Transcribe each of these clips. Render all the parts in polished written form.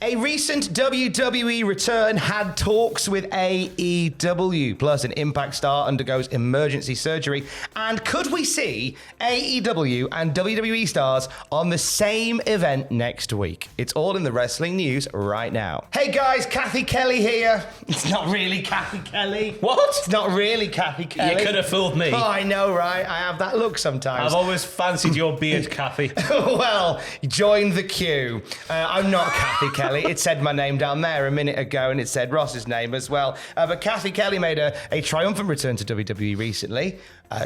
A recent WWE return had talks with AEW, plus an Impact star undergoes emergency surgery. And could we see AEW and WWE stars on the same event next week? It's all in the wrestling news right now. Hey guys, Kathy Kelly here. It's not really Kathy Kelly. What? It's not really Kathy Kelly. You could have fooled me. Oh, I know, right? I have that look sometimes. I've always fancied your beard, Kathy. Well, join the queue. I'm not Kathy Kelly. It said my name down there a minute ago, and it said Ross's name as well. But Kathy Kelly made a triumphant return to WWE recently.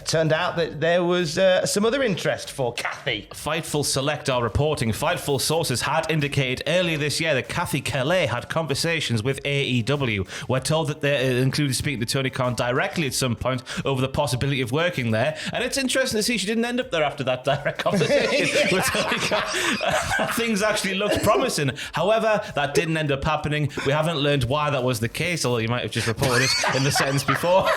Turned out that there was some other interest for Kathy. Fightful Select are reporting Fightful sources had indicated earlier this year that Kathy Kelly had conversations with AEW. We're told that they included speaking to Tony Khan directly at some point over the possibility of working there. And it's interesting to see she didn't end up there after that direct conversation with Tony Khan. Things actually looked promising. However, that didn't end up happening. We haven't learned why that was the case, although you might have just reported it in the sentence before.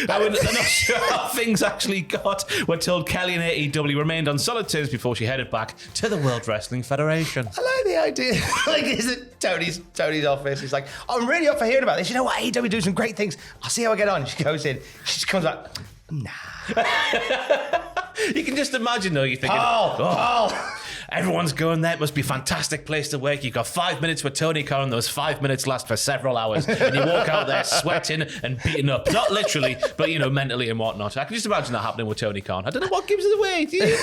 I'm not sure how things actually got. We're told Kelly and AEW remained on solid terms before she headed back to the World Wrestling Federation. I like the idea. Like, is it Tony's office? He's like, I'm really up for hearing about this. You know what? AEW do some great things. I'll see how I get on. She goes in. She just comes back. Nah. You can just imagine, though, you're thinking, everyone's going there. It must be a fantastic place to work. You've got 5 minutes with Tony Khan. Those 5 minutes last for several hours. And you walk out there sweating and beaten up. Not literally, but, mentally and whatnot. I can just imagine that happening with Tony Khan. I don't know what gives it away, do you?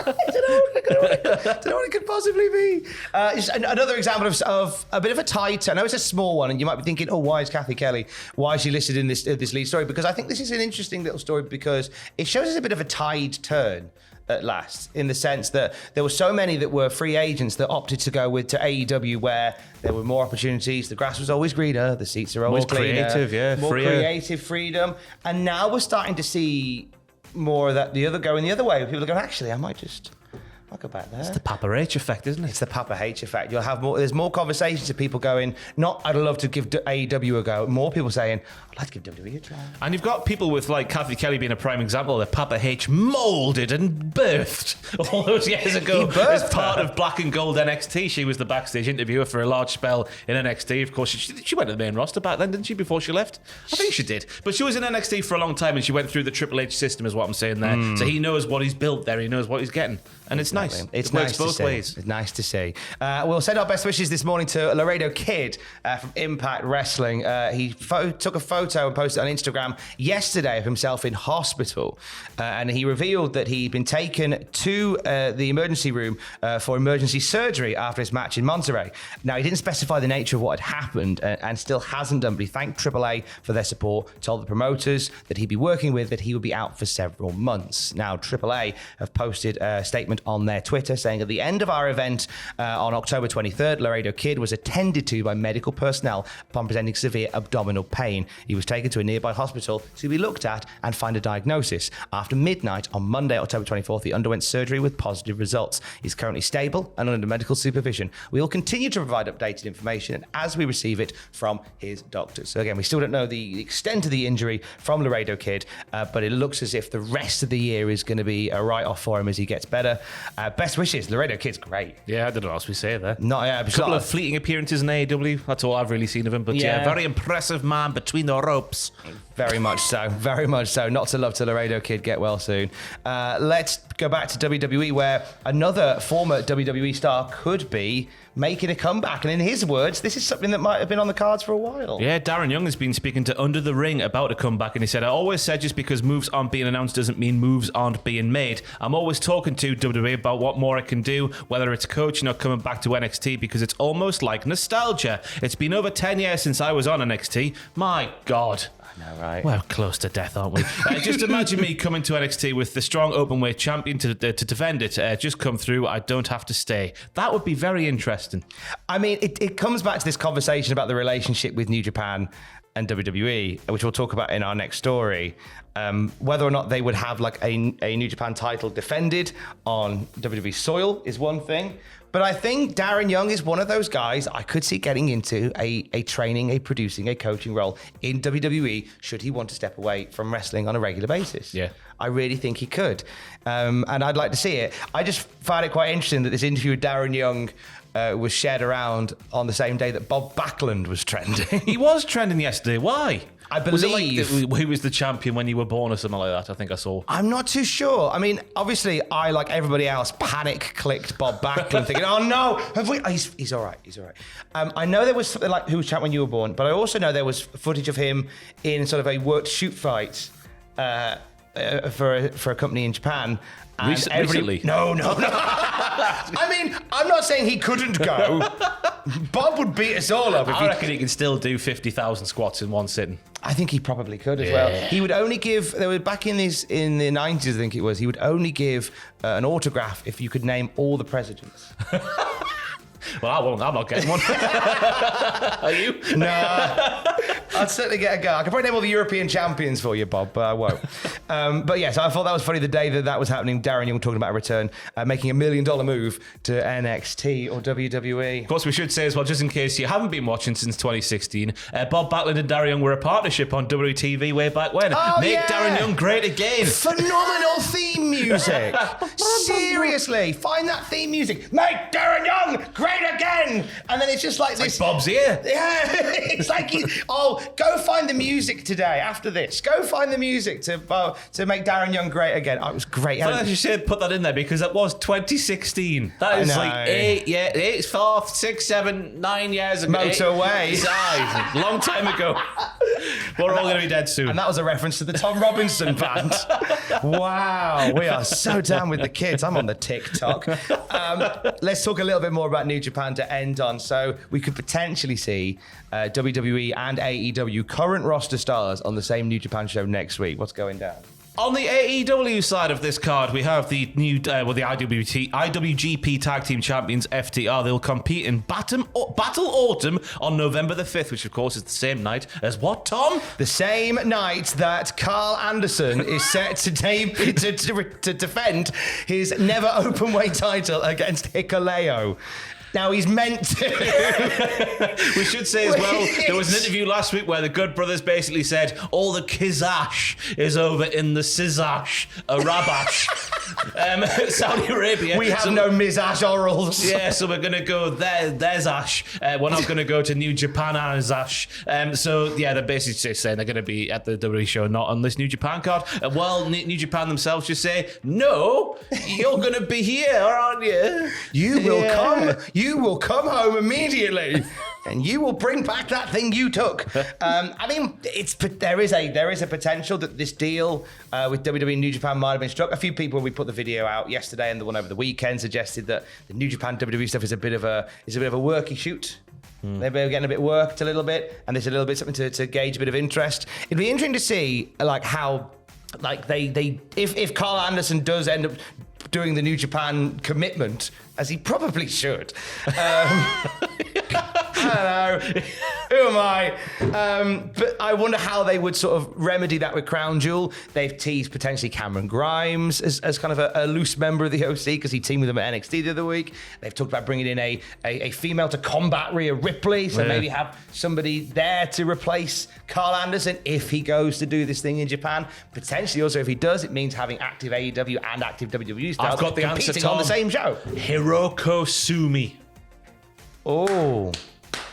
I don't know what it could possibly be. Just another example of a bit of a tie turn. I know it's a small one, and you might be thinking, why is Kathy Kelly? Why is she listed in this lead story? Because I think this is an interesting little story because it shows us a bit of a tide turn at last, in the sense that there were so many that were free agents that opted to go to AEW, where there were more opportunities, the grass was always greener, the seats are always more cleaner, creative, more freer. creative freedom, and now we're starting to see more of that going the other way. People are going, actually, I might go back there. It's the Papa H effect, isn't it? It's the Papa H effect. You'll have more. There's more conversations of people going, not I'd love to give AEW a go. More people saying, I'd like to give WWE a try. And you've got people with like Kathy Kelly being a prime example that Papa H moulded and birthed all those years ago as part of Black and Gold NXT. She was the backstage interviewer for a large spell in NXT. Of course, she went to the main roster back then, didn't she? Before she left, I think she did. But she was in NXT for a long time, and she went through the Triple H system, is what I'm saying there. So he knows what he's built there. He knows what he's getting, and it's nice. It's it nice works both ways. It's nice to see. We'll send our best wishes this morning to Laredo Kid from Impact Wrestling. He took a photo and posted on Instagram yesterday of himself in hospital, and he revealed that he'd been taken to the emergency room for emergency surgery after his match in Monterrey. Now, he didn't specify the nature of what had happened and still hasn't done, but he thanked AAA for their support, told the promoters that he'd be working with that he would be out for several months. Now, AAA have posted a statement on their Twitter saying, at the end of our event on October 23rd, Laredo Kid was attended to by medical personnel upon presenting severe abdominal pain. He was taken to a nearby hospital to be looked at and find a diagnosis. After midnight on Monday, October 24th, he underwent surgery with positive results. He's currently stable and under medical supervision. We will continue to provide updated information as we receive it from his doctors. So again, we still don't know the extent of the injury from Laredo Kid, but it looks as if the rest of the year is going to be a write-off for him as he gets better. Best wishes. Laredo Kid's great. Yeah, I don't know what else we say there. A couple of fleeting appearances in AEW. That's all I've really seen of him. But yeah, very impressive man between the ropes. Very much so. Very much so. Not to love to Laredo Kid. Get well soon. Let's go back to WWE, where another former WWE star could be making a comeback. And in his words, this is something that might have been on the cards for a while. Yeah, Darren Young has been speaking to Under the Ring about a comeback, and he said, I always said just because moves aren't being announced doesn't mean moves aren't being made. I'm always talking to WWE about what more I can do, whether it's coaching or coming back to NXT, because it's almost like nostalgia. It's been over 10 years since I was on NXT. My God. I know, right? We're close to death, aren't we? Just imagine me coming to NXT with the strong openweight champion to defend it. Just come through. I don't have to stay. That would be very interesting. I mean, it comes back to this conversation about the relationship with New Japan and WWE, which we'll talk about in our next story. Whether or not they would have like a New Japan title defended on WWE soil is one thing. But I think Darren Young is one of those guys I could see getting into a training, a producing, a coaching role in WWE should he want to step away from wrestling on a regular basis. Yeah. I really think he could. And I'd like to see it. I just found it quite interesting that this interview with Darren Young was shared around on the same day that Bob Backlund was trending. He was trending yesterday. Why? I Was it believe... like who was the champion when you were born or something like that? I think I saw. I'm not too sure. I mean, obviously, I, like everybody else, panic-clicked Bob Backlund thinking, oh no, have we... Oh, he's all right, he's all right. I know there was something like who was champion when you were born, but I also know there was footage of him in sort of a worked shoot fight for a company in Japan. Recently? No. I mean, I'm not saying he couldn't go. Bob would beat us all up. I reckon he can still do 50,000 squats in one sitting. I think he probably could as well. He would only give, there were back in the 90s, I think it was, he would only give an autograph if you could name all the presidents. Well, I'm not getting one. Are you? No. I'd certainly get a go. I could probably name all the European champions for you, Bob, but I won't. But yes, I thought that was funny the day that was happening. Darren Young talking about a return, making $1 million move to NXT or WWE. Of course, we should say as well, just in case you haven't been watching since 2016, Bob Backlund and Darren Young were a partnership on WTV way back when. Oh, Make yeah. Darren Young great again. Phenomenal theme music. Seriously, find that theme music. Make Darren Young great again. And then it's just like this. Like Bob's here. Yeah, it's like, go find the music today after this. Go find the music to make Darren Young great again. Oh, it was great. I you should put that in there because it was 2016. That is like 6, 7, 9 years ago. Motorway. Long time ago. We're all going to be dead soon. And that was a reference to the Tom Robinson band. Wow, we are so down with the kids. I'm on the TikTok. Let's talk a little bit more about New Japan to end on. So we could potentially see WWE and AEW current roster stars on the same New Japan show next week. What's going down? On the AEW side of this card, we have the new, the IWGP Tag Team Champions FTR. They'll compete in Battle Autumn on November the 5th, which of course is the same night as what, Tom? The same night that Carl Anderson is set to defend his never open weight title against Hikuleo. Now he's meant to. We should say as well, there was an interview last week where the Good Brothers basically said all the kizash is over in the Sizash, Rabash, Saudi Arabia. We have no Mizash orals. Yeah, so we're going to go there's Ash. We're not going to go to New Japan as Ash. So yeah, they're basically just saying they're going to be at the WWE show, not on this New Japan card. Well, New Japan themselves just say, no, you're going to be here, aren't you? You will come. You will come home immediately, and you will bring back that thing you took. I mean, there is a potential that this deal with WWE and New Japan might have been struck. A few people, when we put the video out yesterday and the one over the weekend, suggested that the New Japan WWE stuff is a bit of a worky shoot. They're getting a bit worked a little bit, and there's a little bit something to gauge a bit of interest. It'd be interesting to see how if Carl Anderson does end up doing the New Japan commitment, as he probably should. I don't know. Who am I? But I wonder how they would sort of remedy that with Crown Jewel. They've teased potentially Cameron Grimes as kind of a loose member of the OC because he teamed with them at NXT the other week. They've talked about bringing in a female to combat Rhea Ripley, so maybe have somebody there to replace Carl Anderson if he goes to do this thing in Japan. Potentially also if he does, it means having active AEW and active WWE stars I've got the answer, competing Tom. on the same show. Hiroko Sumi. Oh,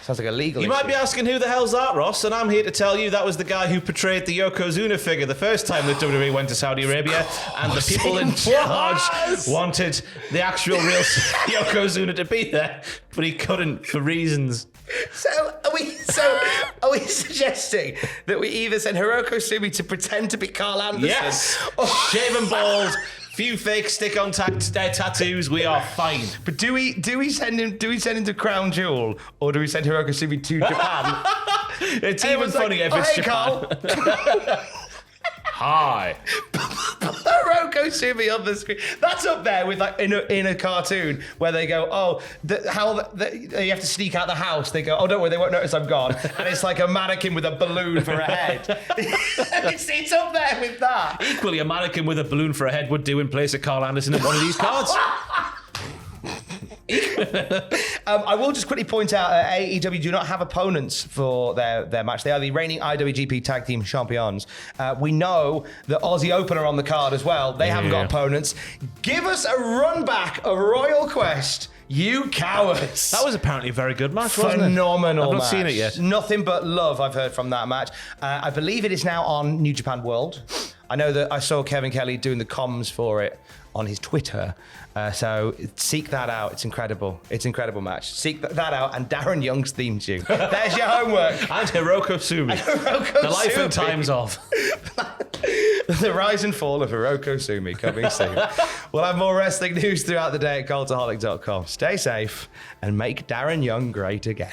sounds like a legal You issue. might be asking who the hell's that, Ross, and I'm here to tell you that was the guy who portrayed the Yokozuna figure the first time that WWE went to Saudi Arabia, and the people in charge wanted the actual real Yokozuna to be there, but he couldn't for reasons. So are we suggesting that we either send Hiroko Sumi to pretend to be Carl Anderson? Yes. Or Shaven bald, few fake stick-on tattoos. We are fine. But do we send him to Crown Jewel, or do we send Hiroko Sumi to Japan? It's even funnier if it's Japan. Carl. Hi. Hiroko Sumi on the screen. That's up there with like in a cartoon where they go, you have to sneak out the house. They go, oh, don't worry, they won't notice I'm gone. And it's like a mannequin with a balloon for a head. it's up there with that. Equally, a mannequin with a balloon for a head would do in place of Carl Anderson in one of these cards. I will just quickly point out AEW do not have opponents for their match. They are the reigning IWGP Tag Team Champions. We know the Aussie Open are on the card as well. They haven't got opponents. Give us a run back of Royal Quest, you cowards. That was apparently a very good match, wasn't it? Phenomenal I've not match. seen it yet. Nothing but love I've heard from that match. I believe it is now on New Japan World. I know that I saw Kevin Kelly doing the comms for it on his Twitter. So seek that out. It's incredible. It's an incredible match. Seek that out, and Darren Young's theme tune. There's your homework. And Hiroko Sumi. The life and times of. The rise and fall of Hiroko Sumi coming soon. We'll have more wrestling news throughout the day at cultaholic.com. Stay safe and make Darren Young great again.